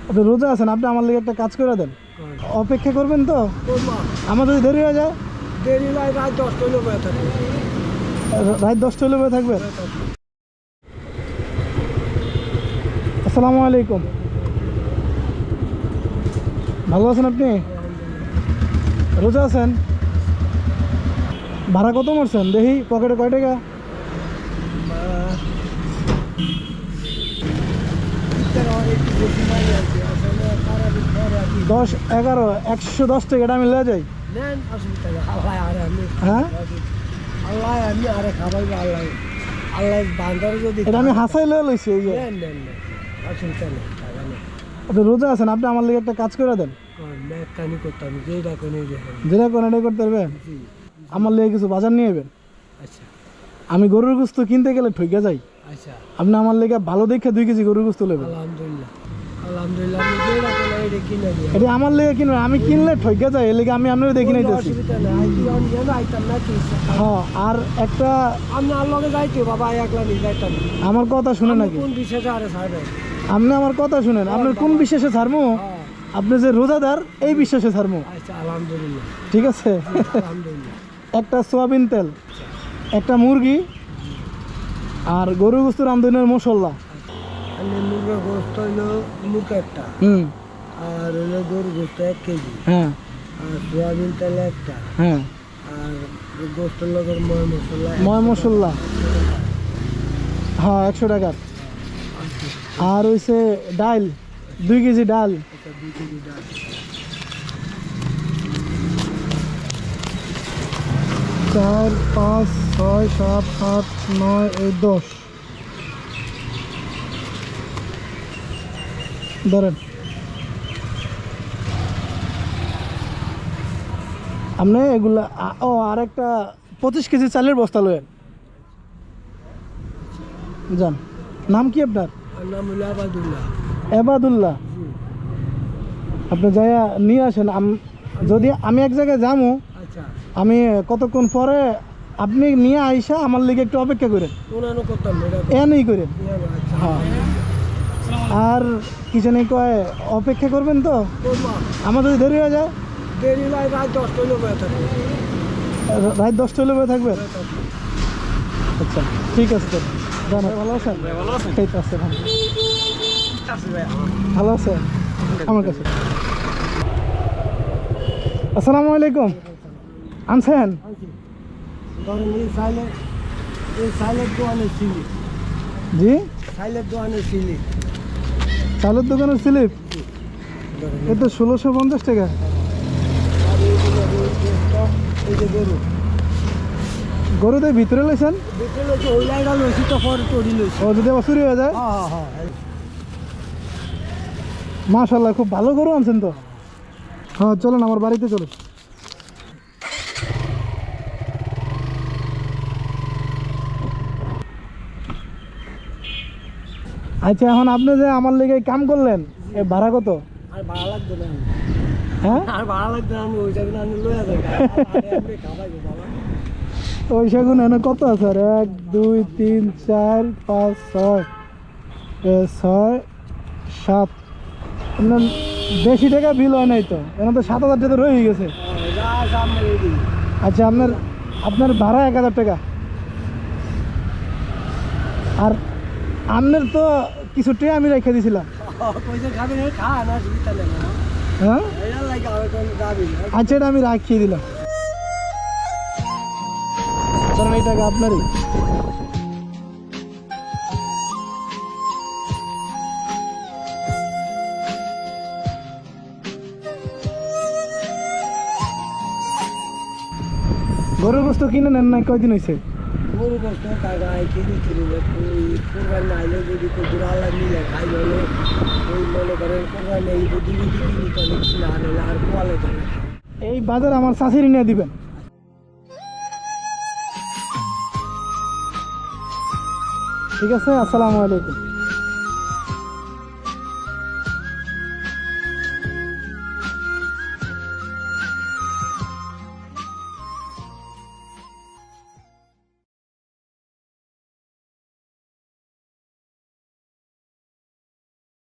আপনি রোজা আছেন, আপনি আমার লিগে একটা কাজ করে দেন। অপেক্ষা করবেন তো? আমার যদি দেরি হয়ে যায়? দেরি নাই, রাত 10টা হলে বয়ে থাকবে। রাত 10টা হলে বয়ে থাকবেন? আসসালামু আলাইকুম। ভালো আছেন আপনি? রোজা আছেন? ভাড়া কত মারছেন দেখি, পকেটে কয় টাকা? 10, 11, 110 টাকা, এটা আমি লয়ে যাই। নেন, অসুবিধা নেই। আল্লাহ আরে আমি, হ্যাঁ আল্লাহ আমি আরে খাবাইবো। আল্লাহ আল্লাহ বান্দার যদি এটা আমি হাসাই লয়ে লইছি। এই যে নেন নেন নেন, অসুবিধা নেই, টাকা নেই। আপনি রোজা আছেন, আপনি আমার লিগে একটা কাজ করে দেন। মেকানি করতাম, যেটা কোনো দেখেন। যেটা কোন এটা করতে পারবেন? আমার লিগে কিছু বাজার নিয়ে যাবেন। আচ্ছা আমি গরুর গোস্ত কিনতে গেলে ঠকে যাই। আচ্ছা, আপনি আমার লেগে ভালো দেখে 2 কেজি গরুর গোস্ত নেবেন। আলহামদুলিল্লাহ আলহামদুলিল্লাহ, আমি যেটা কোনো এটা কিনে দিই। এটা আমার লেগে কিনবেন, আমি কিনলে ঠকে যাই, এর লেগে আমি আপনার দেখি নাইতেছি। অসুবিধা নেই, আইতি আমি যেন আইতাম না কি। হ্যাঁ, আর একটা আমি আর লগে যাইতে বাবা, একলা নিয়ে যাইতাম না। আমার কথা শুনে নাকি? কোন বিশেষে আরে ছাড়বে? আপনি আমার কথা শুনেন, আপনার কোন বিশ্বাসে ছাড়মু? হ্যাঁ, আপনি যে রোজাদার, এই বিশ্বাসে ছাড়মু। আচ্ছা আলহামদুলিল্লাহ, ঠিক আছে? আলহামদুলিল্লাহ। একটা সোয়াবিন তেল, একটা মুরগি, আর গরুর গোস্ত রামধনের মশলা। আমি মুরগা গোস্ত হইলো মুরগা একটা, আর হইলো গরু গোস্ত 1 কেজি, হ্যাঁ আর সোয়াবিন তেল একটা, হ্যাঁ, আর গোস্তের লগের ময় মশলা ময় মশলা, হ্যাঁ 100 টাকার। আর হইছে ডাল, 2 কেজি ডাল। 2 কেজি ডাল। 4, 5, 6, 7, 8, 9, 10 ধরেন। আপনি এগুলা ও আর একটা 25 কেজি চালের বস্তা লয়েন যান। নাম কি আপনার? আর নাম হইলো আবাদুল্লাহ। এবাদুল্লাহ। আপনি যাইয়া নিয়ে আসেন। যদি আমি এক জায়গায় যাবো, আচ্ছা, আমি কতক্ষণ পরে আপনি নিয়ে আইসা আমার লিগে একটু অপেক্ষা করেন, ওনানো করতাম এটা। এনেই করেন। আচ্ছা, হ্যাঁ, আর কি জানি কয়, অপেক্ষা করবেন তো? করবো। আমার যদি দেরি হয়ে যায়? দেরি নাই, রাত 10টা হলে বয়ে থাকবে। রাত 10টা হলে বয়ে থাকবেন? আচ্ছা ঠিক আছে, তো জান। ভালো আছেন? এই তো আছে, ভালো। ভালো আছে আমার কাছে। আসসালামু আলাইকুম। আনছেন? ধরেন এই সাইলের দোকানে ছিলি, জি, সাইলের দোকানে ছিলি। চালের দোকানের স্লিপ? এ তো 1650 টাকা। আর এইগুলো গোস্ত, এই যে গরু গরুদের ভিতরে লইছেন? দেখে লইছে, ওই লাইটা লইছি তো পরে তৈরি লইছি। ও যদি আবার চুরি হয়ে যায়? হ্যাঁ হ্যাঁ হ্যাঁ। মাশাআল্লাহ, খুব ভালো গরু আনছেন তো। হ্যাঁ চলেন, আমার বাড়িতে চলুন। আচ্ছা, এখন আপনি যে আমার লেগে কাম করলেন, এ ভাড়া কত? আর ভাড়া লাগবে না, হ্যাঁ, আর ভাড়া লাগবে না, আমি ওই জায়গায় আমি লইয়া যাই। খাবাইবো বাবা। ওই সেগুন এনে কত আছে? আর 1, 2, 3, 4, 5, 6, 6, 7। আপনার বেশি টাকা বিল হয় নাই তো? এখানে তো 7000 টাকা রয়ে গেছে। যা সামনে রেডি। আচ্ছা, আপনার ভাড়া 1000 টাকা। আর আপনার তো কিছু টাকা আমি রেখে দিয়েছিলাম। পয়সা খাবে না, খা না, সুবিধা নেই না। হ্যাঁ এটার লাগে আমার কোনো দাবি না। আচ্ছা, এটা আমি রাখিয়ে দিলাম। কারণ এই টাকা আপনারই। গরুর গোস্ত কিনে নেন নাই? কয়দিন হয়েছে? গরু গোস্ত টাকা কিনে কিনে কোরবানি আইলে যদি কুকুর আল্লাহ মিলে খাই হলে ওই মনে করেন কোরবানি এই বুদ্ধি বুদ্ধি কিনি তো লিখছি না, আর হলে আর কোয়ালে যাবে। এই বাজার আমার শাশুড়ি নিয়ে দিবেন। ঠিক আছে, আসসালামু আলাইকুম।